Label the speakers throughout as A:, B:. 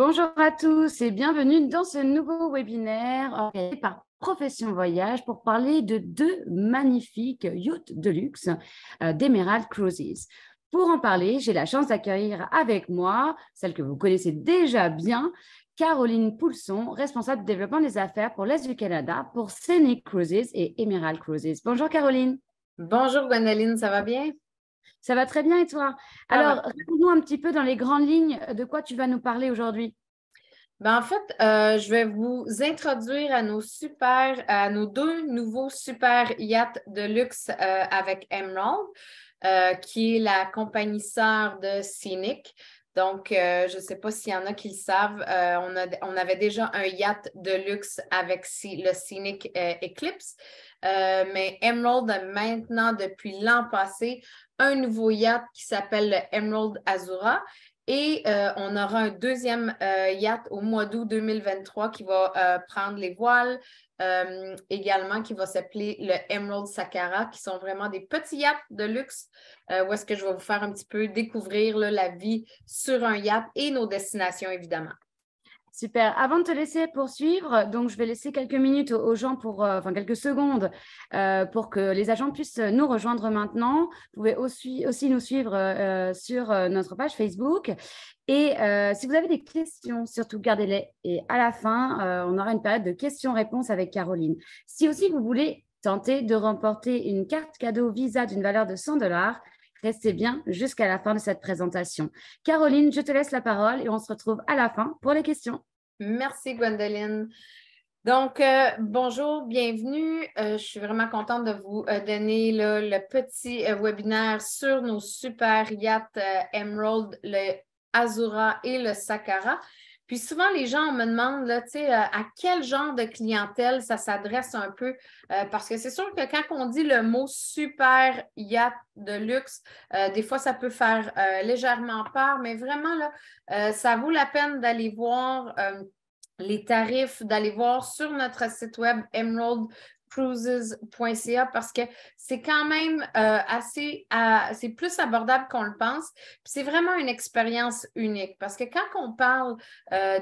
A: Bonjour à tous et bienvenue dans ce nouveau webinaire organisé par Profession Voyage pour parler de deux magnifiques yachts de luxe d'Emerald Cruises. Pour en parler, j'ai la chance d'accueillir avec moi, celle que vous connaissez déjà bien, Caroline Poulson, responsable de développement des affaires pour l'Est du Canada pour Scenic Cruises et Emerald Cruises. Bonjour Caroline.
B: Bonjour Gwendoline, ça va bien?
A: Ça va très bien et toi?
B: Ça
A: Alors,
B: va.
A: raconte-nous un petit peu dans les grandes lignes de quoi tu vas nous parler aujourd'hui.
B: En fait, je vais vous introduire à nos deux nouveaux super yachts de luxe avec Emerald, qui est la compagnie sœur de Scenic. Donc, je ne sais pas s'il y en a qui le savent, on avait déjà un yacht de luxe avec le Scenic Eclipse, mais Emerald a maintenant, depuis l'an passé, un nouveau yacht qui s'appelle le Emerald Azura. Et on aura un deuxième yacht au mois d'août 2023 qui va prendre les voiles, également qui va s'appeler le Emerald Sakara, qui sont vraiment des petits yachts de luxe, où est-ce que je vais vous faire un petit peu découvrir là, la vie sur un yacht et nos destinations, évidemment.
A: Super. Avant de te laisser poursuivre, donc je vais laisser quelques minutes aux gens enfin quelques secondes pour que les agents puissent nous rejoindre maintenant. Vous pouvez aussi nous suivre sur notre page Facebook. Et si vous avez des questions, surtout gardez-les. Et à la fin, on aura une période de questions-réponses avec Caroline. Si aussi vous voulez tenter de remporter une carte cadeau Visa d'une valeur de 100 $, restez bien jusqu'à la fin de cette présentation. Caroline, je te laisse la parole et on se retrouve à la fin pour les questions.
B: Merci, Gwendoline. Donc, bonjour, bienvenue. Je suis vraiment contente de vous donner là, le petit webinaire sur nos super yachts Emerald, le Azura et le Sakara. Puis souvent, les gens me demandent là, à quel genre de clientèle ça s'adresse un peu, parce que c'est sûr que quand on dit le mot super yacht de luxe, des fois, ça peut faire légèrement peur, mais vraiment, là, ça vaut la peine d'aller voir les tarifs, d'aller voir sur notre site web emeraldcruises.ca parce que c'est quand même c'est plus abordable qu'on le pense. Puis c'est vraiment une expérience unique parce que quand on parle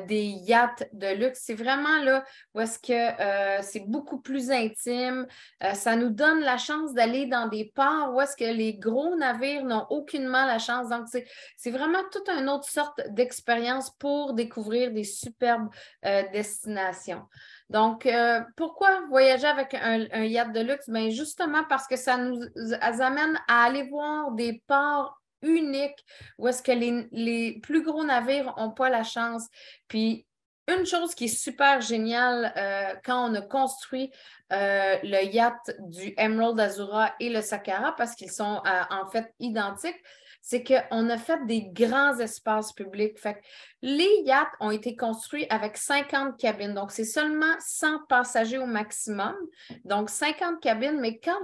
B: des yachts de luxe, c'est vraiment là où est-ce que c'est beaucoup plus intime. Ça nous donne la chance d'aller dans des ports où est-ce que les gros navires n'ont aucunement la chance. Donc, c'est vraiment toute une autre sorte d'expérience pour découvrir des superbes destination. Donc, pourquoi voyager avec un yacht de luxe? Bien, justement parce que ça nous amène à aller voir des ports uniques où est-ce que les plus gros navires n'ont pas la chance. Puis, une chose qui est super géniale quand on a construit le yacht du Emerald Azura et le Sakara, parce qu'ils sont en fait identiques, c'est qu'on a fait des grands espaces publics. Fait que les yachts ont été construits avec 50 cabines. Donc, c'est seulement 100 passagers au maximum. Donc, 50 cabines, mais quand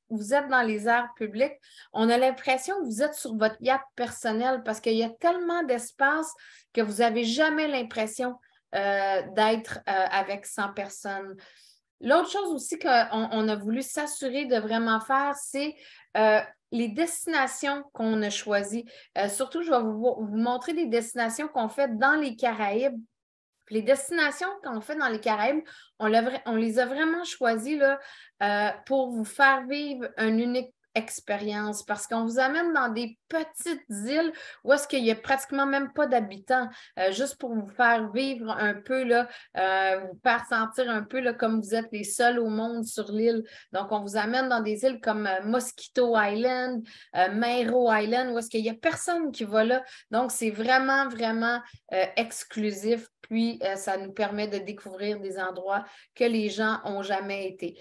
B: vous êtes dans les airs publics, on a l'impression que vous êtes sur votre yacht personnel parce qu'il y a tellement d'espace que vous n'avez jamais l'impression d'être avec 100 personnes. L'autre chose aussi qu'on a voulu s'assurer de vraiment faire, c'est les destinations qu'on a choisies. Surtout, je vais vous montrer des destinations qu'on fait dans les Caraïbes. Les destinations qu'on fait dans les Caraïbes, on les a vraiment choisies là, pour vous faire vivre un unique expérience parce qu'on vous amène dans des petites îles où est-ce qu'il n'y a pratiquement même pas d'habitants, juste pour vous faire vivre un peu, là, vous faire sentir un peu là, comme vous êtes les seuls au monde sur l'île. Donc, on vous amène dans des îles comme Mosquito Island, Mayro Island, où est-ce qu'il n'y a personne qui va là. Donc, c'est vraiment, vraiment exclusif. Puis, ça nous permet de découvrir des endroits que les gens n'ont jamais été.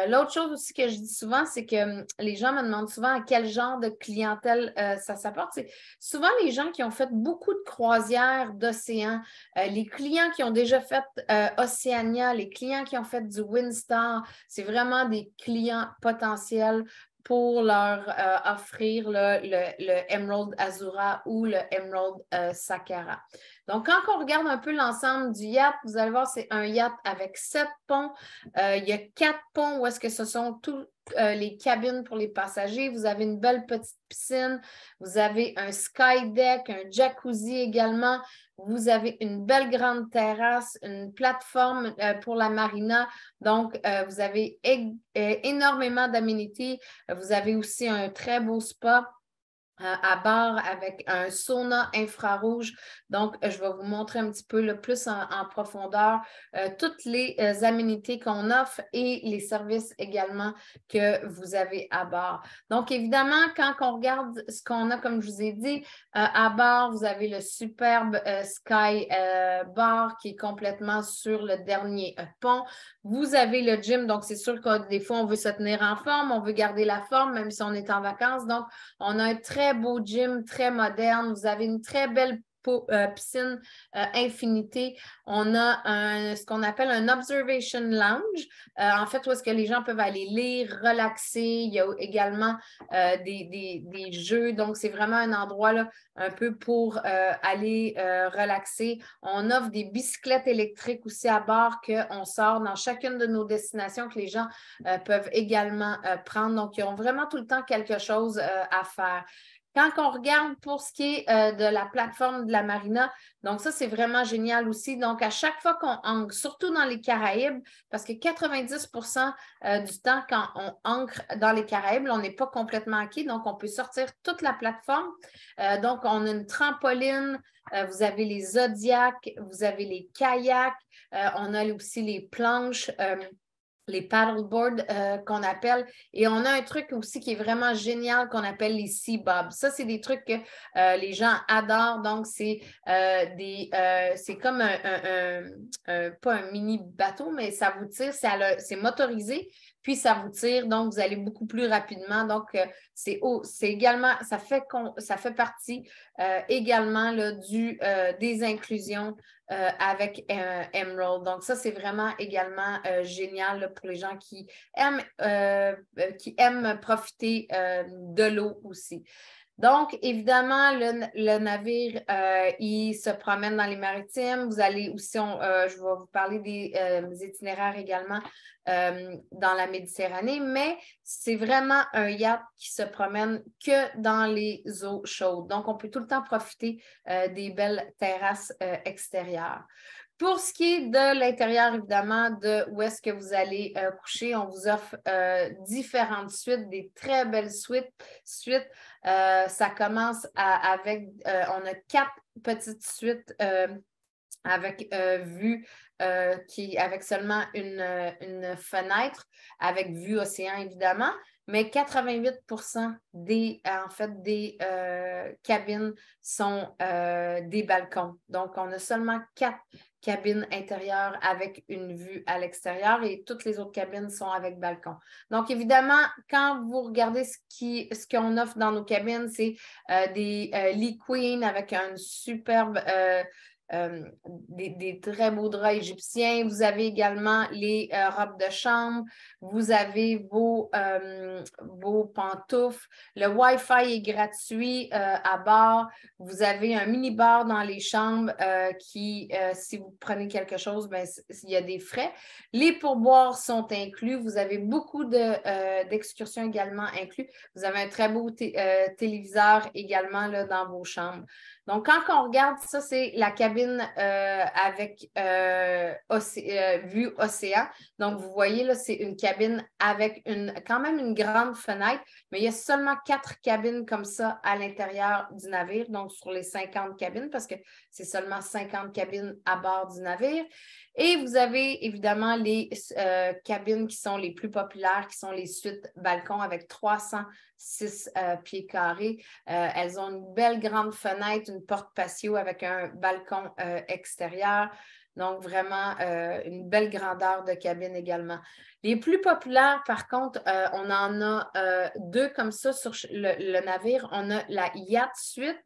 B: L'autre chose aussi que je dis souvent, c'est que les gens me demandent souvent à quel genre de clientèle ça s'apporte. C'est souvent les gens qui ont fait beaucoup de croisières d'océan, les clients qui ont déjà fait Oceania, les clients qui ont fait du Windstar, c'est vraiment des clients potentiels pour leur offrir le Emerald Azura ou le Emerald Sakara. Donc, quand on regarde un peu l'ensemble du yacht, vous allez voir, c'est un yacht avec 7 ponts. Il y a 4 ponts où est-ce que ce sont toutes les cabines pour les passagers. Vous avez une belle petite piscine. Vous avez un sky deck, un jacuzzi également. Vous avez une belle grande terrasse, une plateforme pour la marina. Donc, vous avez énormément d'aménités. Vous avez aussi un très beau spa à bord avec un sauna infrarouge. Donc, je vais vous montrer un petit peu le plus en profondeur toutes les aménités qu'on offre et les services également que vous avez à bord. Donc, évidemment, quand on regarde ce qu'on a, comme je vous ai dit, à bord, vous avez le superbe Sky Bar qui est complètement sur le dernier pont. Vous avez le gym, donc c'est sûr que des fois, on veut se tenir en forme, on veut garder la forme, même si on est en vacances. Donc, on a un très beau gym, très moderne. Vous avez une très belle piscine infinité. On a ce qu'on appelle un observation lounge. En fait, où est-ce que les gens peuvent aller lire, relaxer. Il y a également des jeux. Donc, c'est vraiment un endroit là, un peu pour aller relaxer. On offre des bicyclettes électriques aussi à bord qu'on sort dans chacune de nos destinations que les gens peuvent également prendre. Donc, ils ont vraiment tout le temps quelque chose à faire. Quand on regarde pour ce qui est de la plateforme de la marina, donc ça, c'est vraiment génial aussi. Donc, à chaque fois qu'on ancre, surtout dans les Caraïbes, parce que 90 du temps, quand on ancre dans les Caraïbes, on n'est pas complètement acquis, donc on peut sortir toute la plateforme. Donc, on a une trampoline, vous avez les zodiacs, vous avez les kayaks, on a aussi les planches. Les paddleboards qu'on appelle. Et on a un truc aussi qui est vraiment génial qu'on appelle les sea bobs. Ça, c'est des trucs que les gens adorent. Donc, c'est c'est comme pas un mini bateau, mais ça vous tire, c'est motorisé, puis ça vous tire, donc vous allez beaucoup plus rapidement. Donc, c'est également, ça fait partie également là, des inclusions avec Emerald. Donc, ça, c'est vraiment également génial là, pour les gens qui aiment profiter de l'eau aussi. Donc, évidemment, le navire, il se promène dans les maritimes. Vous allez aussi, je vais vous parler des itinéraires également dans la Méditerranée, mais c'est vraiment un yacht qui se promène que dans les eaux chaudes. Donc, on peut tout le temps profiter des belles terrasses extérieures. Pour ce qui est de l'intérieur, évidemment, de où est-ce que vous allez coucher, on vous offre différentes suites, des très belles suites. Ça commence avec, on a 4 petites suites avec vue avec seulement une fenêtre, avec vue océan, évidemment. Mais 88 des cabines sont des balcons. Donc, on a seulement 4 cabines intérieures avec une vue à l'extérieur et toutes les autres cabines sont avec balcon. Donc, évidemment, quand vous regardez ce qu'on offre dans nos cabines, c'est des Lee Queen avec un superbe des très beaux draps égyptiens. Vous avez également les robes de chambre. Vous avez vos pantoufles. Le Wi-Fi est gratuit à bord. Vous avez un mini-bar dans les chambres qui, si vous prenez quelque chose, ben, il y a des frais. Les pourboires sont inclus. Vous avez beaucoup d'excursions également inclus. Vous avez un très beau téléviseur également là, dans vos chambres. Donc, quand on regarde ça, c'est la cabine avec vue océan. Donc, vous voyez, là, c'est une cabine avec quand même une grande fenêtre, mais il y a seulement 4 cabines comme ça à l'intérieur du navire, donc sur les 50 cabines, parce que c'est seulement 50 cabines à bord du navire. Et vous avez évidemment les cabines qui sont les plus populaires, qui sont les suites balcons avec 306 pieds carrés. Elles ont une belle grande fenêtre, une porte patio avec un balcon extérieur. Donc, vraiment, une belle grandeur de cabine également. Les plus populaires, par contre, on en a 2 comme ça sur le navire. On a la Yacht Suite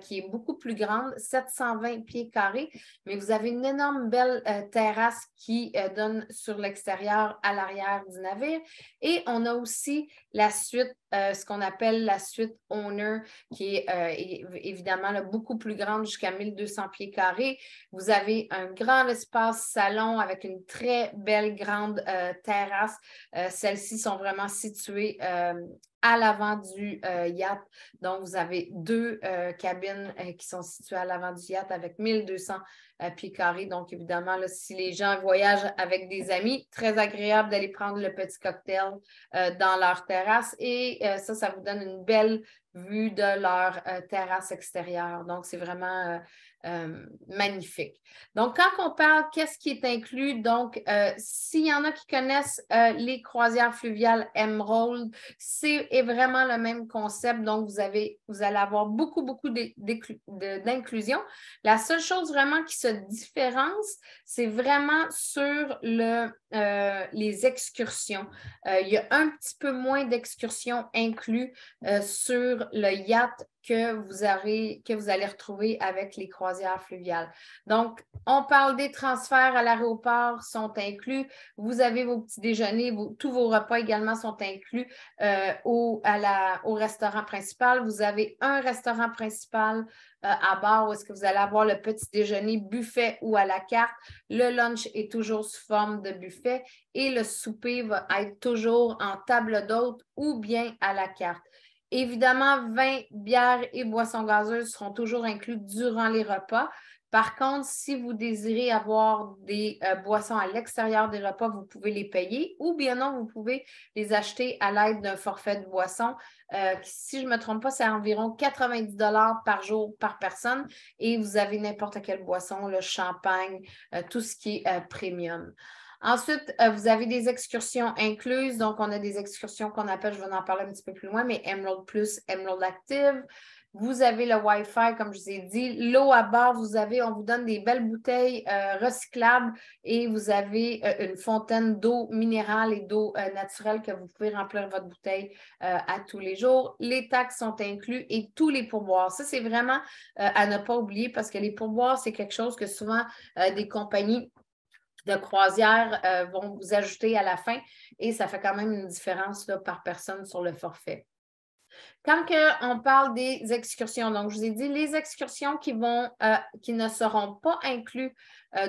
B: qui est beaucoup plus grande, 720 pieds carrés, mais vous avez une énorme belle terrasse qui donne sur l'extérieur à l'arrière du navire. Et on a aussi la suite, ce qu'on appelle la suite Owner, qui est évidemment là, beaucoup plus grande, jusqu'à 1200 pieds carrés. Vous avez un grand espace salon avec une très belle grande terrasse. Celles-ci sont vraiment situées à l'avant du yacht. Donc, vous avez deux cabines qui sont situées à l'avant du yacht avec 1200 pieds carrés. Donc, évidemment, là, si les gens voyagent avec des amis, très agréable d'aller prendre le petit cocktail dans leur terrasse. Et ça vous donne une belle vue de leur terrasse extérieure. Donc, c'est vraiment magnifique. Donc, quand on parle, qu'est-ce qui est inclus? Donc, s'il y en a qui connaissent les croisières fluviales Emerald, c'est vraiment le même concept. Donc, vous allez avoir beaucoup d'inclusion. La seule chose vraiment qui se différence, c'est vraiment sur les excursions. Il y a un petit peu moins d'excursions inclus sur le yacht que vous allez retrouver avec les croisières fluviales. Donc, on parle des transferts à l'aéroport sont inclus. Vous avez vos petits déjeuners, tous vos repas également sont inclus au restaurant principal. Vous avez un restaurant principal à bord où est-ce que vous allez avoir le petit déjeuner buffet ou à la carte. Le lunch est toujours sous forme de buffet et le souper va être toujours en table d'hôte ou bien à la carte. Évidemment, vin, bière et boissons gazeuses seront toujours inclus durant les repas. Par contre, si vous désirez avoir des boissons à l'extérieur des repas, vous pouvez les payer ou bien non, vous pouvez les acheter à l'aide d'un forfait de boissons. Si je ne me trompe pas, c'est environ 90 $ par jour par personne et vous avez n'importe quelle boisson, le champagne, tout ce qui est premium. Ensuite, vous avez des excursions incluses. Donc, on a des excursions qu'on appelle, je vais en parler un petit peu plus loin, mais Emerald Plus, Emerald Active. Vous avez le Wi-Fi, comme je vous ai dit. L'eau à bord, on vous donne des belles bouteilles recyclables et vous avez une fontaine d'eau minérale et d'eau naturelle que vous pouvez remplir votre bouteille à tous les jours. Les taxes sont inclus et tous les pourboires. Ça, c'est vraiment à ne pas oublier parce que les pourboires, c'est quelque chose que souvent des compagnies de croisière vont vous ajouter à la fin et ça fait quand même une différence là, par personne sur le forfait. Quand on parle des excursions, donc je vous ai dit les excursions qui ne seront pas incluses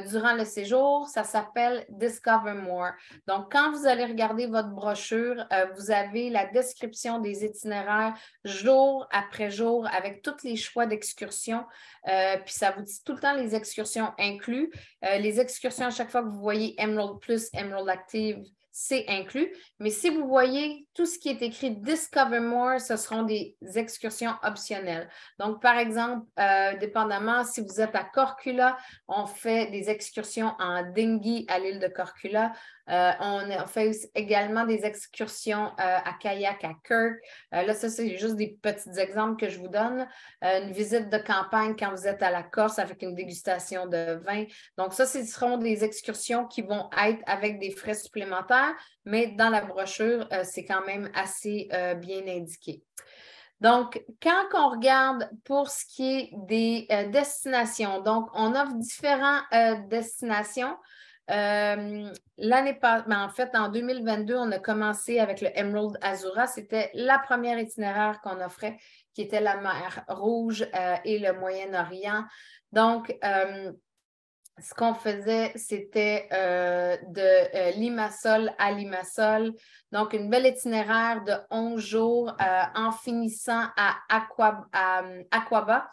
B: durant le séjour, ça s'appelle Discover More. Donc, quand vous allez regarder votre brochure, vous avez la description des itinéraires jour après jour avec tous les choix d'excursions. Puis ça vous dit tout le temps les excursions incluses. Les excursions, à chaque fois que vous voyez Emerald Plus, Emerald Active, c'est inclus. Mais si vous voyez tout ce qui est écrit Discover More, ce seront des excursions optionnelles. Donc, par exemple, dépendamment, si vous êtes à Korčula, on fait des excursions en dinghy à l'île de Korčula. On fait également des excursions à kayak à Kirk. Là, ça, c'est juste des petits exemples que je vous donne. Une visite de campagne quand vous êtes à la Corse avec une dégustation de vin. Donc, ça, ce seront des excursions qui vont être avec des frais supplémentaires, mais dans la brochure, c'est quand même assez bien indiqué. Donc, quand on regarde pour ce qui est des destinations, donc on offre différentes destinations. L'année passée, en fait, en 2022, on a commencé avec le Emerald Azura. C'était la première itinéraire qu'on offrait, qui était la mer Rouge et le Moyen-Orient. Donc, ce qu'on faisait, c'était de Limassol à Limassol. Donc, une belle itinéraire de 11 jours en finissant à Aqaba.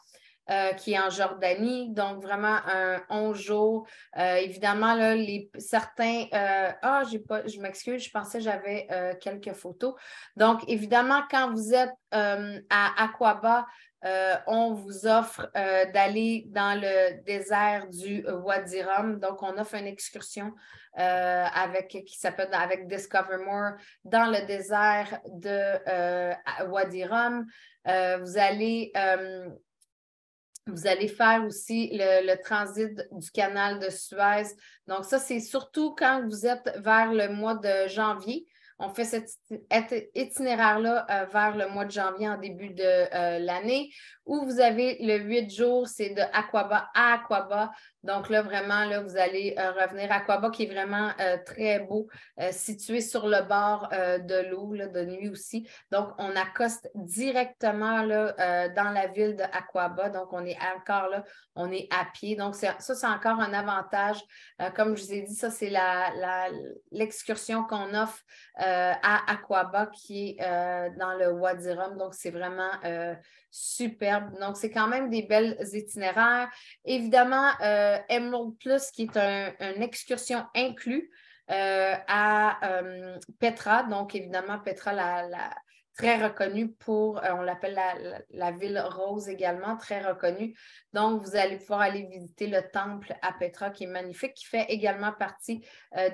B: Qui est en Jordanie, donc vraiment un 11 jours. Évidemment, là, certains... je m'excuse, je pensais que j'avais quelques photos. Donc, évidemment, quand vous êtes à Aqaba, on vous offre d'aller dans le désert du Wadi Rum. Donc, on offre une excursion qui s'appelle avec Discover More dans le désert de Wadi Rum. Vous allez faire aussi le transit du canal de Suez. Donc, ça, c'est surtout quand vous êtes vers le mois de janvier. On fait cet itinéraire-là vers le mois de janvier en début de l'année, où vous avez le 8 jours, c'est de Aqaba à Aqaba. Donc là, vraiment, là, vous allez revenir à Aquaba, qui est vraiment très beau, situé sur le bord de l'eau, là, de nuit aussi. Donc, on accoste directement là, dans la ville de Aquaba. Donc, on est encore là, on est à pied. Donc, ça, c'est encore un avantage. Comme je vous ai dit, ça, c'est l'excursion qu'on offre à Aquaba, qui est dans le Wadi Rum. Donc, c'est vraiment superbe. Donc, c'est quand même des belles itinéraires. Évidemment, Emerald Plus, qui est une excursion inclue à Petra. Donc, évidemment, Petra, très reconnue pour, on l'appelle la ville rose également, très reconnue. Donc, vous allez pouvoir aller visiter le temple à Petra, qui est magnifique, qui fait également partie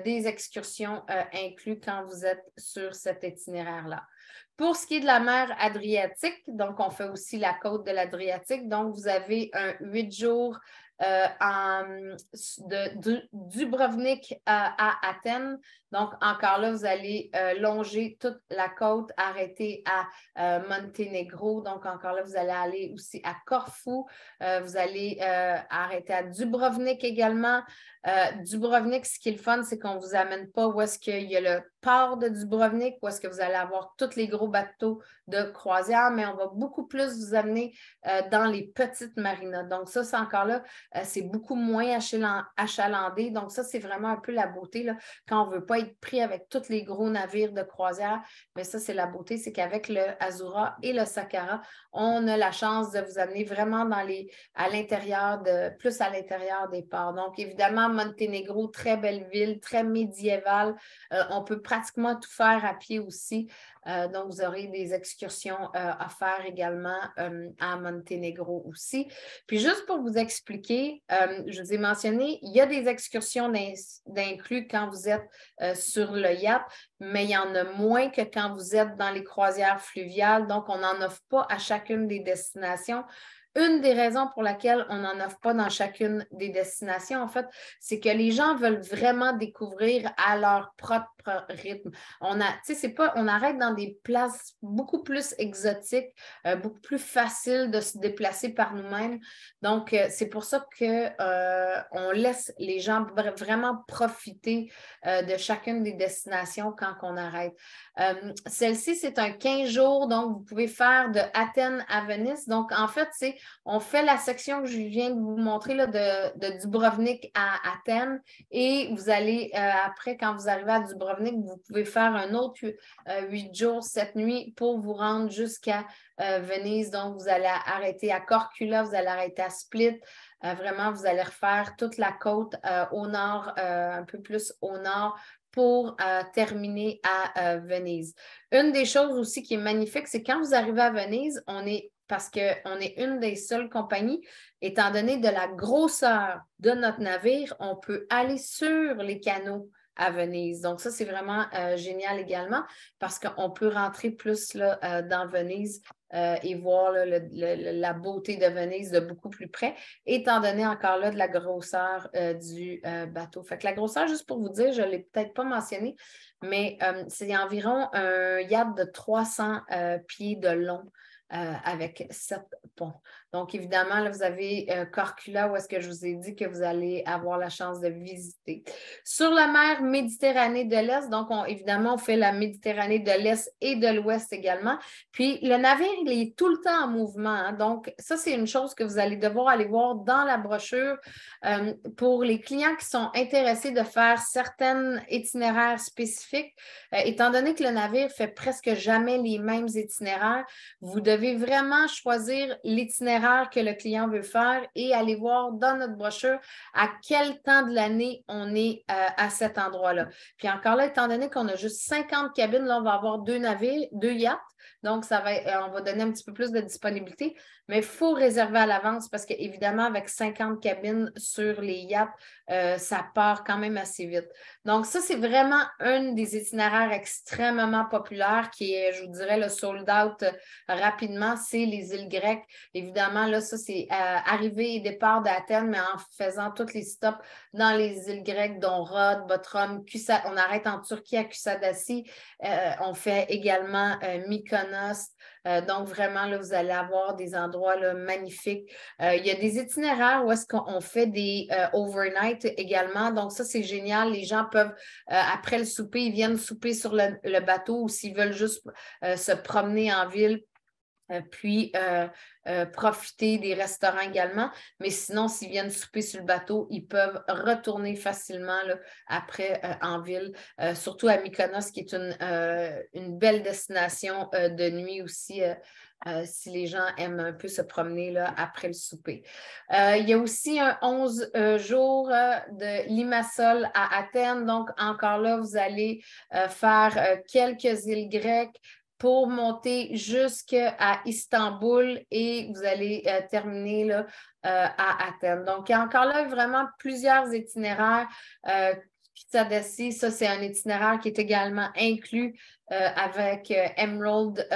B: des excursions incluses quand vous êtes sur cet itinéraire-là. Pour ce qui est de la mer Adriatique, donc on fait aussi la côte de l'Adriatique. Donc, vous avez un 8 jours de Dubrovnik à Athènes. Donc, encore là, vous allez longer toute la côte, arrêter à Monténégro. Donc, encore là, vous allez aller aussi à Corfou. Vous allez arrêter à Dubrovnik également. Dubrovnik, ce qui est le fun, c'est qu'on ne vous amène pas où est-ce qu'il y a le port de Dubrovnik, où est-ce que vous allez avoir tous les gros bateaux de croisière, mais on va beaucoup plus vous amener dans les petites marinas. Donc, ça, c'est encore là, c'est beaucoup moins achalandé. Donc, ça, c'est vraiment un peu la beauté, là, quand on ne veut pas être pris avec tous les gros navires de croisière. Mais ça, c'est la beauté, c'est qu'avec le Azura et le Sakara, on a la chance de vous amener vraiment plus à l'intérieur des ports. Donc, évidemment, Monténégro, très belle ville, très médiévale. On peut pratiquement tout faire à pied aussi. Donc, vous aurez des excursions à faire également à Monténégro aussi. Puis, juste pour vous expliquer, je vous ai mentionné, il y a des excursions d'inclus quand vous êtes sur le yacht, mais il y en a moins que quand vous êtes dans les croisières fluviales. Donc, on n'en offre pas à chacune des destinations. Une des raisons pour laquelle on n'en offre pas dans chacune des destinations, en fait, c'est que les gens veulent vraiment découvrir à leur propre rythme. On arrête dans des places beaucoup plus exotiques, beaucoup plus faciles de se déplacer par nous-mêmes. Donc, c'est pour ça qu'on laisse les gens vraiment profiter de chacune des destinations quand on arrête. Celle-ci, c'est un 15 jours, donc vous pouvez faire de Athènes à Venise. Donc, en fait, on fait la section que je viens de vous montrer là, de Dubrovnik à Athènes et vous allez, après, quand vous arrivez à Dubrovnik, vous pouvez faire un autre 8 jours, 7 nuits pour vous rendre jusqu'à Venise. Donc, vous allez arrêter à Korčula, vous allez arrêter à Split. Vraiment, vous allez refaire toute la côte au nord, un peu plus au nord, pour terminer à Venise. Une des choses aussi qui est magnifique, c'est quand vous arrivez à Venise, parce qu'on est une des seules compagnies, étant donné de la grosseur de notre navire, on peut aller sur les canaux à Venise. Donc, ça, c'est vraiment génial également parce qu'on peut rentrer plus là, dans Venise et voir là, la beauté de Venise de beaucoup plus près, étant donné encore là de la grosseur du bateau. Fait que la grosseur, juste pour vous dire, je ne l'ai peut-être pas mentionné, mais c'est environ un yacht de 300 pieds de long. Avec 7 ponts. Donc, évidemment, là, vous avez Korčula, où est-ce que je vous ai dit que vous allez avoir la chance de visiter. Sur la mer Méditerranée de l'Est, donc, évidemment, on fait la Méditerranée de l'Est et de l'Ouest également. Puis, le navire, il est tout le temps en mouvement. Hein. Donc, ça, c'est une chose que vous allez devoir aller voir dans la brochure pour les clients qui sont intéressés de faire certains itinéraires spécifiques. Étant donné que le navire fait presque jamais les mêmes itinéraires, vous devez vraiment choisir l'itinéraire que le client veut faire et aller voir dans notre brochure à quel temps de l'année on est à cet endroit-là. Puis encore là, étant donné qu'on a juste 50 cabines, là, on va avoir 2 navires, 2 yachts. Donc, on va donner un petit peu plus de disponibilité, mais il faut réserver à l'avance parce qu'évidemment, avec 50 cabines sur les yachts, ça part quand même assez vite. Donc, ça, c'est vraiment un des itinéraires extrêmement populaires qui est, je vous dirais, le sold out rapidement, c'est les îles grecques. Évidemment, évidemment, là, ça, c'est arrivée et départ d'Athènes, mais en faisant tous les stops dans les îles grecques, dont Rhodes, Botrom, on arrête en Turquie à Kusadasi. On fait également Mykonos. Donc, vraiment, là, vous allez avoir des endroits là, magnifiques. Il y a des itinéraires où est-ce qu'on fait des overnight également. Donc, ça, c'est génial. Les gens peuvent, après le souper, ils viennent souper sur le bateau ou s'ils veulent juste se promener en ville. Puis profiter des restaurants également. Mais sinon, s'ils viennent souper sur le bateau, ils peuvent retourner facilement là, après en ville, surtout à Mykonos, qui est une belle destination de nuit aussi. Si les gens aiment un peu se promener là, après le souper. Il y a aussi un 11 jours de Limassol à Athènes. Donc, encore là, vous allez faire quelques îles grecques pour monter jusqu'à Istanbul et vous allez terminer là, à Athènes. Donc, il y a encore là vraiment plusieurs itinéraires. Kusadasi, ça, c'est un itinéraire qui est également inclus avec Emerald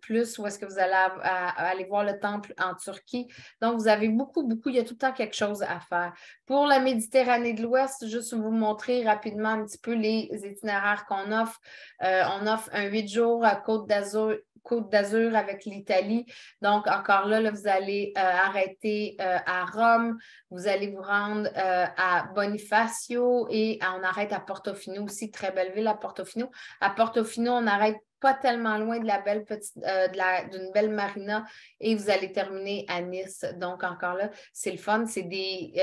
B: Plus, où est-ce que vous allez aller voir le temple en Turquie. Donc, vous avez beaucoup, il y a tout le temps quelque chose à faire. Pour la Méditerranée de l'Ouest, juste vous montrer rapidement un petit peu les itinéraires qu'on offre. On offre un 8 jours à Côte d'Azur avec l'Italie. Donc, encore là, vous allez arrêter à Rome, vous allez vous rendre à Bonifacio et on arrête à Portofino aussi, très belle ville à Portofino. À Portofino, on n'arrête pas tellement loin de la belle d'une belle marina et vous allez terminer à Nice. Donc, encore là, c'est le fun. C'est des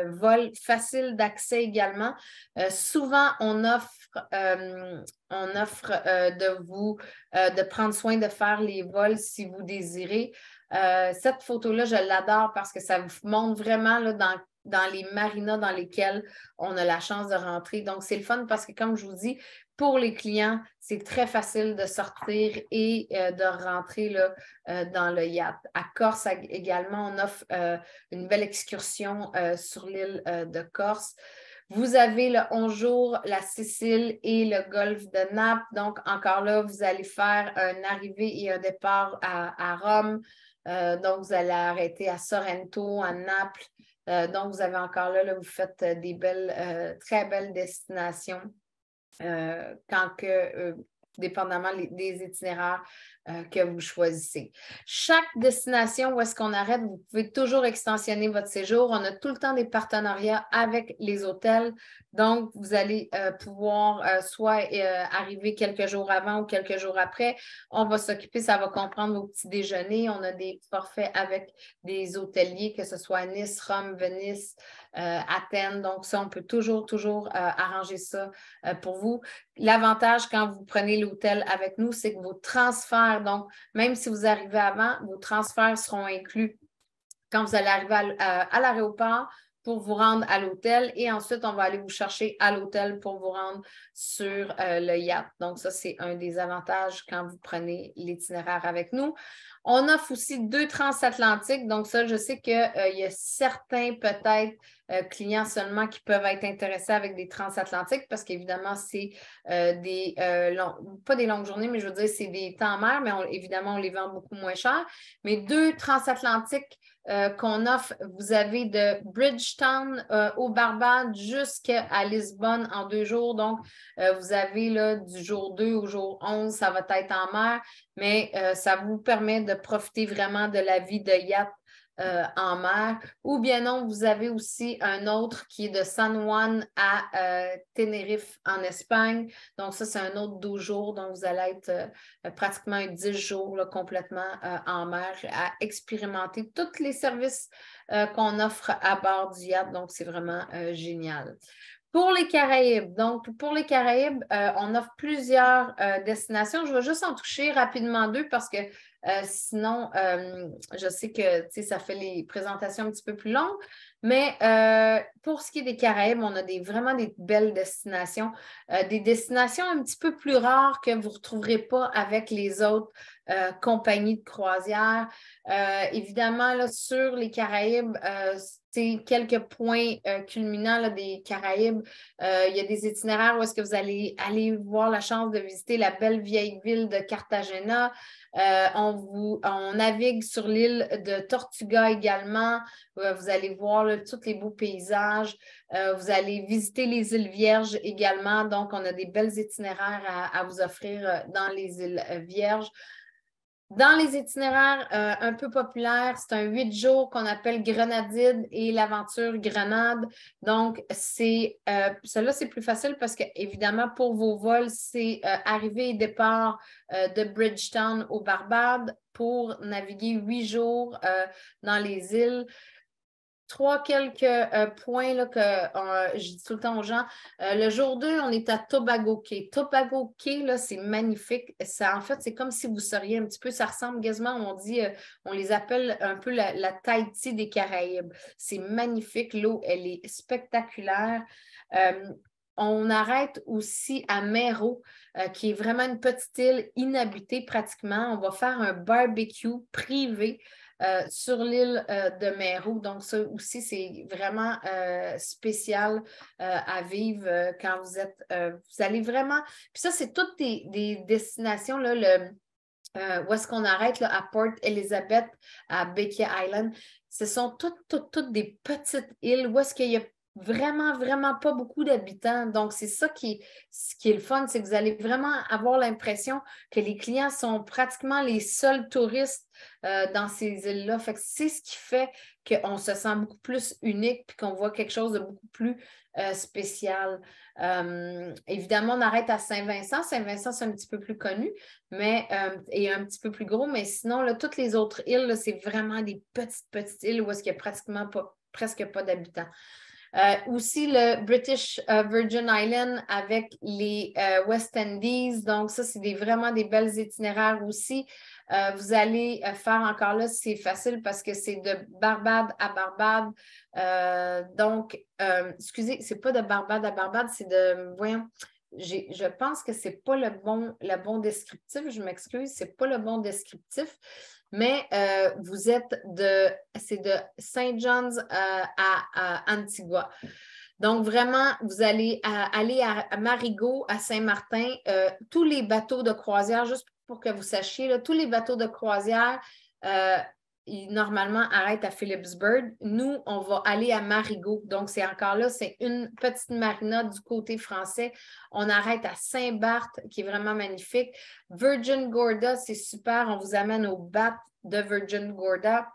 B: vols faciles d'accès également. Souvent, on offre de prendre soin de faire les vols si vous désirez. Cette photo-là, je l'adore parce que ça vous montre vraiment là, dans les marinas dans lesquels on a la chance de rentrer. Donc, c'est le fun parce que, comme je vous dis, pour les clients, c'est très facile de sortir et de rentrer là, dans le yacht. À Corse également, on offre une belle excursion sur l'île de Corse. Vous avez le 11 jours, la Sicile et le golfe de Naples. Donc, encore là, vous allez faire une arrivée et un départ à Rome. Donc, vous allez arrêter à Sorrento, à Naples. Donc, vous avez encore là, vous faites des très belles destinations dépendamment des itinéraires que vous choisissez. Chaque destination où est-ce qu'on arrête, vous pouvez toujours extensionner votre séjour. On a tout le temps des partenariats avec les hôtels. Donc, vous allez pouvoir soit arriver quelques jours avant ou quelques jours après. On va s'occuper, ça va comprendre vos petits déjeuners. On a des forfaits avec des hôteliers, que ce soit Nice, Rome, Venise, Athènes. Donc, ça, on peut toujours arranger ça pour vous. L'avantage quand vous prenez l'hôtel avec nous, c'est que vos transferts, donc même si vous arrivez avant, vos transferts seront inclus quand vous allez arriver à l'aéroport pour vous rendre à l'hôtel et ensuite, on va aller vous chercher à l'hôtel pour vous rendre sur le yacht. Donc, ça, c'est un des avantages quand vous prenez l'itinéraire avec nous. On offre aussi 2 transatlantiques. Donc, ça, je sais qu'il y a certains peut-être clients seulement qui peuvent être intéressés avec des transatlantiques parce qu'évidemment, c'est pas des longues journées, mais je veux dire, c'est des temps en mer, mais évidemment, on les vend beaucoup moins cher. Mais 2 transatlantiques qu'on offre, vous avez de Bridgetown au Barbade jusqu'à Lisbonne en 2 jours. Donc, vous avez là, du jour 2 au jour 11, ça va être en mer, mais ça vous permet de profiter vraiment de la vie de yacht en mer. Ou bien non, vous avez aussi un autre qui est de San Juan à Tenerife en Espagne. Donc, ça, c'est un autre 12 jours. Donc, vous allez être pratiquement un 10 jours là, complètement en mer à expérimenter tous les services qu'on offre à bord du yacht. Donc, c'est vraiment génial. Pour les Caraïbes, on offre plusieurs destinations. Je vais juste en toucher rapidement 2 parce que sinon, je sais que ça fait les présentations un petit peu plus longues. Mais pour ce qui est des Caraïbes, on a vraiment des belles destinations. Des destinations un petit peu plus rares que vous ne retrouverez pas avec les autres compagnies de croisière. Évidemment, là, sur les Caraïbes, visiter quelques points culminants là, des Caraïbes. Il y a des itinéraires où est-ce que vous allez aller voir la chance de visiter la belle vieille ville de Cartagena. On navigue sur l'île de Tortuga également. Vous allez voir là, tous les beaux paysages. Vous allez visiter les îles Vierges également. Donc, on a des belles itinéraires à vous offrir dans les îles Vierges. Dans les itinéraires un peu populaires, c'est un 8 jours qu'on appelle Grenadide et l'aventure Grenade. Donc, celle-là, c'est plus facile parce que, évidemment, pour vos vols, c'est arrivée et départ de Bridgetown aux Barbades pour naviguer 8 jours dans les îles. Quelques points là, que je dis tout le temps aux gens. Le jour 2, on est à Tobago Cay. Tobago Cay, là, c'est magnifique. En fait, c'est comme si vous seriez un petit peu, ça ressemble quasiment, on les appelle un peu la Tahiti des Caraïbes. C'est magnifique. L'eau, elle est spectaculaire. On arrête aussi à Mero, qui est vraiment une petite île inhabitée pratiquement. On va faire un barbecue privé sur l'île de Mero. Donc, ça aussi, c'est vraiment spécial à vivre quand vous allez vraiment... Puis ça, c'est toutes des destinations, là, où est-ce qu'on arrête là, à Port Elizabeth, à Bequia Island. Ce sont toutes des petites îles où est-ce qu'il y a vraiment, vraiment pas beaucoup d'habitants. Donc, c'est ça ce qui est le fun, c'est que vous allez vraiment avoir l'impression que les clients sont pratiquement les seuls touristes dans ces îles-là. Fait que c'est ce qui fait qu'on se sent beaucoup plus unique puis qu'on voit quelque chose de beaucoup plus spécial. Évidemment, on arrête à Saint-Vincent. Saint-Vincent, c'est un petit peu plus connu et un petit peu plus gros, mais sinon, là, toutes les autres îles, là, c'est vraiment des petites îles où est-ce qu'il n'y a pratiquement presque pas d'habitants. Aussi le British Virgin Islands avec les West Indies. Donc, ça, c'est vraiment des belles itinéraires aussi. Vous allez faire encore là, c'est facile parce que c'est de Barbade à Barbade. Donc, excusez, c'est pas de Barbade à Barbade, c'est de, voyons, je pense que c'est pas le bon descriptif, je m'excuse, c'est pas le bon descriptif. Mais c'est de Saint John's à Antigua. Donc, vraiment, vous allez aller à Marigot, à Saint-Martin. Tous les bateaux de croisière, juste pour que vous sachiez, là, tous les bateaux de croisière, ils normalement arrêtent à Philipsburg. Nous, on va aller à Marigot. Donc, c'est encore là, c'est une petite marina du côté français. On arrête à Saint-Barth, qui est vraiment magnifique. Virgin Gorda, c'est super. On vous amène au BAT de Virgin Gorda.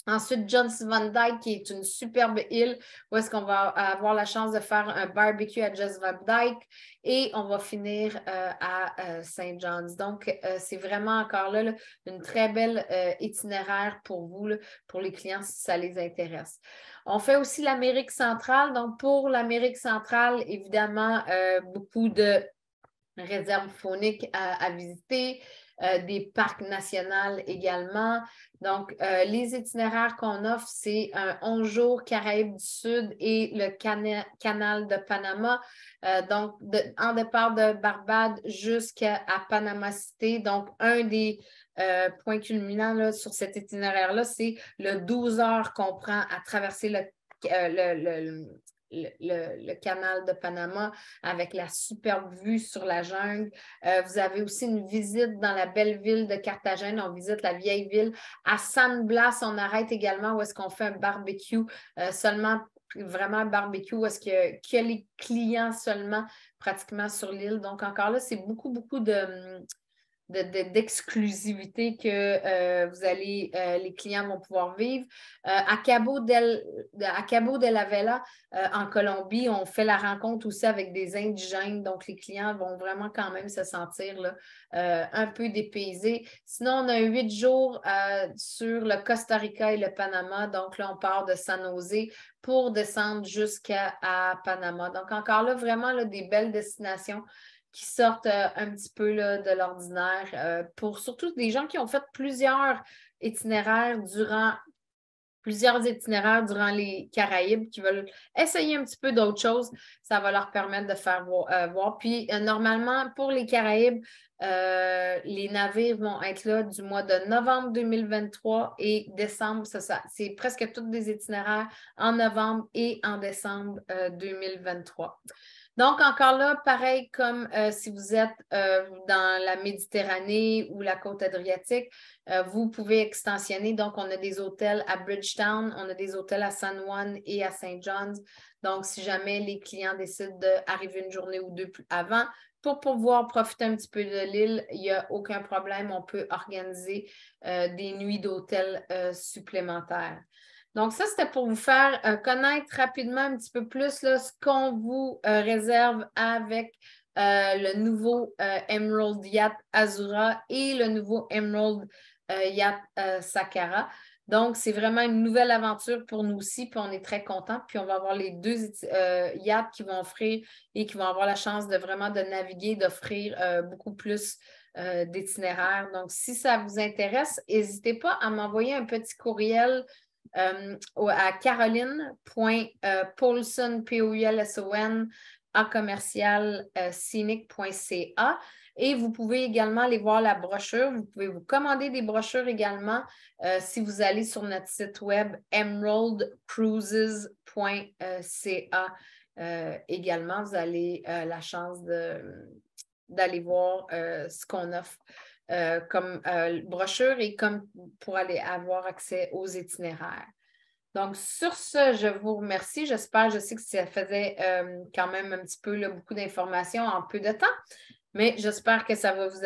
B: Ensuite, Johns Van Dyke, qui est une superbe île où est-ce qu'on va avoir la chance de faire un barbecue à Johns Van Dyke et on va finir à Saint John's. Donc, c'est vraiment encore là, une très belle itinéraire pour vous, là, pour les clients si ça les intéresse. On fait aussi l'Amérique centrale. Donc, pour l'Amérique centrale, évidemment, beaucoup de réserves fauniques à visiter. Des parcs nationaux également. Donc, les itinéraires qu'on offre, c'est un 11 jours Caraïbes du Sud et le canal de Panama. Donc, en départ de Barbade jusqu'à Panama City. Donc, un des points culminants là, sur cet itinéraire-là, c'est le 12 heures qu'on prend à traverser le canal de Panama avec la superbe vue sur la jungle. Vous avez aussi une visite dans la belle ville de Carthagène. On visite la vieille ville. À San Blas, on arrête également où est-ce qu'on fait un barbecue seulement vraiment un barbecue où est-ce qu'il y a les clients seulement pratiquement sur l'île. Donc encore là, c'est beaucoup d'exclusivité que les clients vont pouvoir vivre. À Cabo de la Vela, en Colombie, on fait la rencontre aussi avec des indigènes, donc les clients vont vraiment quand même se sentir là, un peu dépaysés. Sinon, on a 8 jours sur le Costa Rica et le Panama, donc là, on part de San José pour descendre jusqu'à Panama. Donc encore là, vraiment là, des belles destinations qui sortent un petit peu là, de l'ordinaire pour surtout des gens qui ont fait plusieurs itinéraires durant plusieurs itinéraires durant les Caraïbes qui veulent essayer un petit peu d'autres choses, ça va leur permettre de faire voir. Puis, normalement, pour les Caraïbes, les navires vont être là du mois de novembre 2023 et décembre. C'est presque tous des itinéraires en novembre et en décembre 2023. Donc, encore là, pareil comme si vous êtes dans la Méditerranée ou la côte adriatique, vous pouvez extensionner. Donc, on a des hôtels à Bridgetown, on a des hôtels à San Juan et à St. John's. Donc, si jamais les clients décident d'arriver une journée ou deux plus avant pour pouvoir profiter un petit peu de l'île, il n'y a aucun problème. On peut organiser des nuits d'hôtel supplémentaires. Donc, ça, c'était pour vous faire connaître rapidement un petit peu plus là, ce qu'on vous réserve avec le nouveau Emerald Yacht Azura et le nouveau Emerald Yacht Sakara. Donc, c'est vraiment une nouvelle aventure pour nous aussi, puis on est très contents. Puis on va avoir les deux yachts qui vont offrir et qui vont avoir la chance de vraiment de naviguer, d'offrir beaucoup plus d'itinéraires. Donc, si ça vous intéresse, n'hésitez pas à m'envoyer un petit courriel à caroline.paulson, P-O-U-L-S-O-N, à commercial scenic.ca. Et vous pouvez également aller voir la brochure. Vous pouvez vous commander des brochures également si vous allez sur notre site web emeraldcruises.ca. Également, vous avez la chance d'aller voir ce qu'on offre comme brochure et comme pour aller avoir accès aux itinéraires. Donc, sur ce, je vous remercie. Je sais que ça faisait quand même un petit peu là, beaucoup d'informations en peu de temps, mais j'espère que ça va vous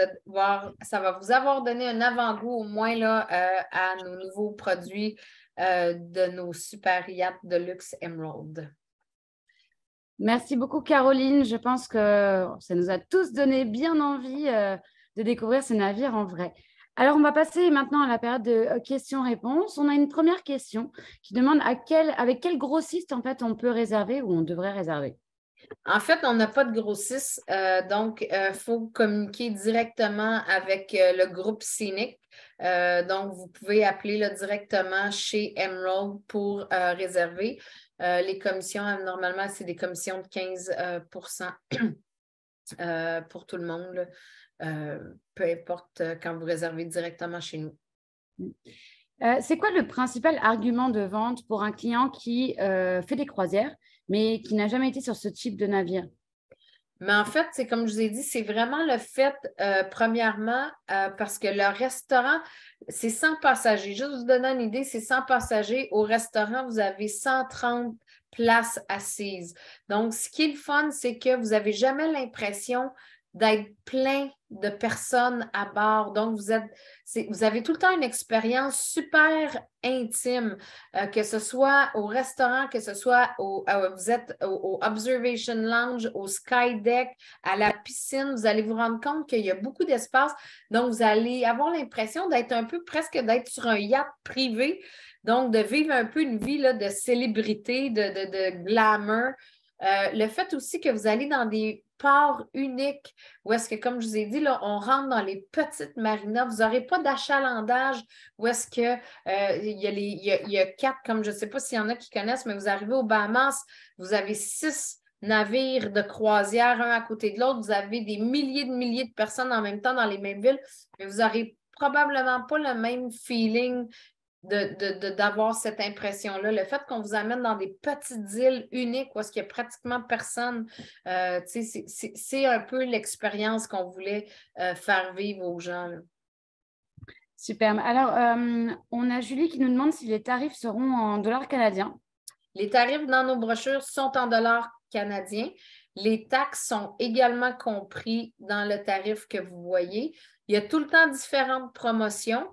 B: avoir donné un avant-goût au moins là, à nos nouveaux produits de nos super yachts de luxe Emerald.
A: Merci beaucoup, Caroline. Je pense que ça nous a tous donné bien envie de découvrir ces navires en vrai. Alors, on va passer maintenant à la période de questions-réponses. On a une première question qui demande avec quel grossiste en fait on peut réserver ou on devrait réserver.
B: En fait, on n'a pas de grossiste, donc il faut communiquer directement avec le groupe Scenic. Donc, vous pouvez appeler là, directement chez Emerald pour réserver. Les commissions, normalement, c'est des commissions de 15% pour tout le monde, peu importe quand vous réservez directement chez nous.
A: C'est quoi le principal argument de vente pour un client qui fait des croisières, mais qui n'a jamais été sur ce type de navire?
B: Mais en fait, c'est comme je vous ai dit, c'est vraiment le fait, premièrement, parce que le restaurant, c'est 100 passagers. Juste vous donner une idée, c'est 100 passagers. Au restaurant, vous avez 130 places assises. Donc, ce qui est le fun, c'est que vous n'avez jamais l'impression d'être plein de personnes à bord. Donc, vous avez tout le temps une expérience super intime, que ce soit au restaurant, que ce soit vous êtes au Observation Lounge, au Sky Deck, à la piscine. Vous allez vous rendre compte qu'il y a beaucoup d'espace. Donc, vous allez avoir l'impression d'être un peu presque d'être sur un yacht privé. Donc, de vivre un peu une vie là, de célébrité, de glamour. Le fait aussi que vous allez dans des ports uniques où est-ce que, comme je vous ai dit, là, on rentre dans les petites marinas. Vous n'aurez pas d'achalandage où est-ce que il y a 4, comme je ne sais pas s'il y en a qui connaissent, mais vous arrivez aux Bahamas, vous avez 6 navires de croisière, un à côté de l'autre. Vous avez des milliers de personnes en même temps dans les mêmes villes, mais vous n'aurez probablement pas le même feeling d'avoir cette impression-là. Le fait qu'on vous amène dans des petites îles uniques où est-ce qu'il n'y a pratiquement personne, c'est un peu l'expérience qu'on voulait faire vivre aux gens. Là.
A: Super. Alors, on a Julie qui nous demande si les tarifs seront en dollars canadiens.
B: Les tarifs dans nos brochures sont en dollars canadiens. Les taxes sont également compris dans le tarif que vous voyez. Il y a tout le temps différentes promotions.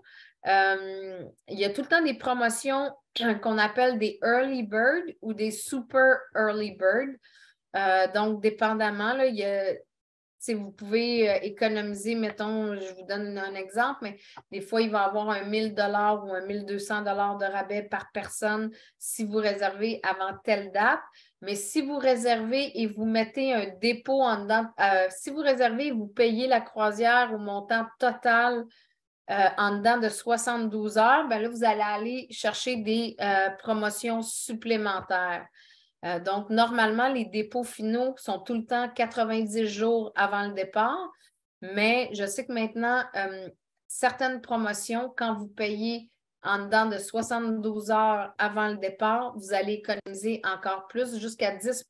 B: Il y a tout le temps des promotions qu'on appelle des early bird ou des super early bird. Donc, dépendamment, là, vous pouvez économiser, mettons, je vous donne un exemple, mais des fois, il va y avoir un 1 000 $ ou un 1 200 $ de rabais par personne si vous réservez avant telle date. Mais si vous réservez et vous mettez un dépôt en dedans, si vous réservez et vous payez la croisière au montant total en dedans de 72 heures, ben là, vous allez aller chercher des promotions supplémentaires. Donc, normalement, les dépôts finaux sont tout le temps 90 jours avant le départ, mais je sais que maintenant, certaines promotions, quand vous payez en dedans de 72 heures avant le départ, vous allez économiser encore plus, jusqu'à 10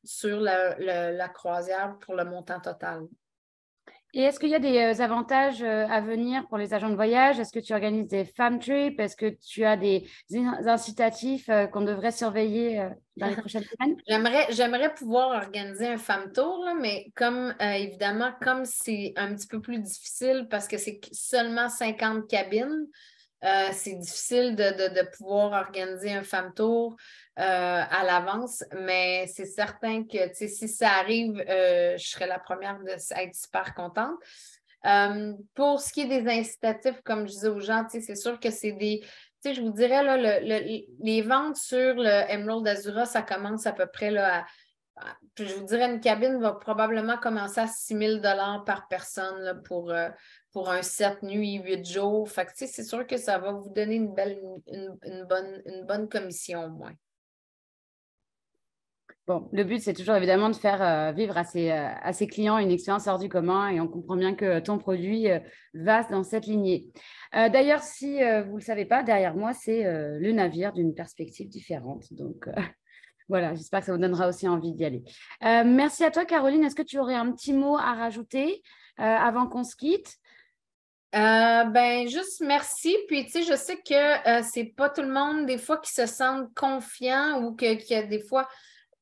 B: sur la croisière pour le montant total.
A: Et est-ce qu'il y a des avantages à venir pour les agents de voyage? Est-ce que tu organises des fam trips? Est-ce que tu as des incitatifs qu'on devrait surveiller dans les prochaines semaines?
B: J'aimerais pouvoir organiser un femme tour, là, mais comme évidemment, comme c'est un petit peu plus difficile parce que c'est seulement 50 cabines, c'est difficile de pouvoir organiser un femme tour à l'avance, mais c'est certain que si ça arrive, je serais la première à être super contente. Pour ce qui est des incitatifs, comme je disais aux gens, c'est sûr que c'est des. Je vous dirais, là, les ventes sur le Emerald Azura, ça commence à peu près là, je vous dirais, une cabine va probablement commencer à 6 000 $ par personne là, pour un 7 nuits, 8 jours. Fait que, c'est sûr que ça va vous donner une bonne commission au moins.
A: Bon, le but, c'est toujours évidemment de faire vivre à ses clients une expérience hors du commun et on comprend bien que ton produit va dans cette lignée. D'ailleurs, si vous ne le savez pas, derrière moi, c'est le navire d'une perspective différente. Donc, voilà, j'espère que ça vous donnera aussi envie d'y aller. Merci à toi, Caroline. Est-ce que tu aurais un petit mot à rajouter avant qu'on se quitte?
B: Juste merci. Puis, je sais que c'est pas tout le monde, des fois, qui se sentent confiant ou qu'il y a des fois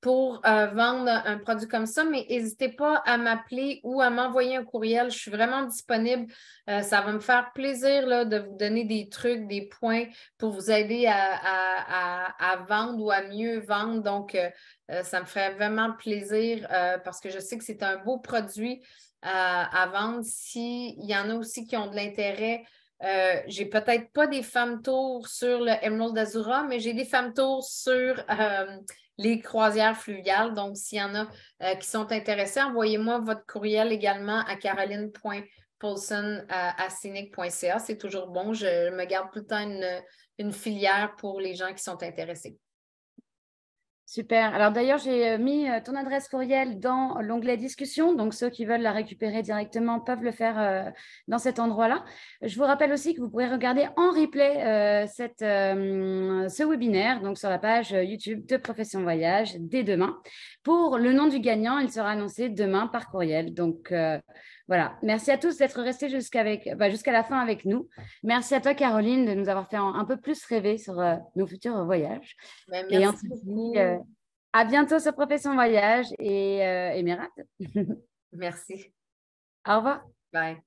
B: pour vendre un produit comme ça, mais n'hésitez pas à m'appeler ou à m'envoyer un courriel. Je suis vraiment disponible. Ça va me faire plaisir là, de vous donner des trucs, des points pour vous aider à vendre ou à mieux vendre. Donc, ça me ferait vraiment plaisir parce que je sais que c'est un beau produit à vendre. S'il y en a aussi qui ont de l'intérêt, j'ai peut-être pas des femmes tours sur le Emerald Azura, mais j'ai des femmes tours sur les croisières fluviales. Donc, s'il y en a qui sont intéressés, envoyez-moi votre courriel également à caroline.paulson@scenic.ca. C'est toujours bon. Je me garde tout le temps une filière pour les gens qui sont intéressés.
A: Super. Alors d'ailleurs, j'ai mis ton adresse courriel dans l'onglet discussion. Donc ceux qui veulent la récupérer directement peuvent le faire dans cet endroit-là. Je vous rappelle aussi que vous pourrez regarder en replay ce webinaire donc sur la page YouTube de Profession Voyage dès demain. Pour le nom du gagnant, il sera annoncé demain par courriel. Donc voilà. Merci à tous d'être restés jusqu'à la fin avec nous. Merci à toi, Caroline, de nous avoir fait un peu plus rêver sur nos futurs voyages.
B: Merci beaucoup.
A: À bientôt sur Profession Voyage et Émirate.
B: Merci.
A: Au revoir.
B: Bye.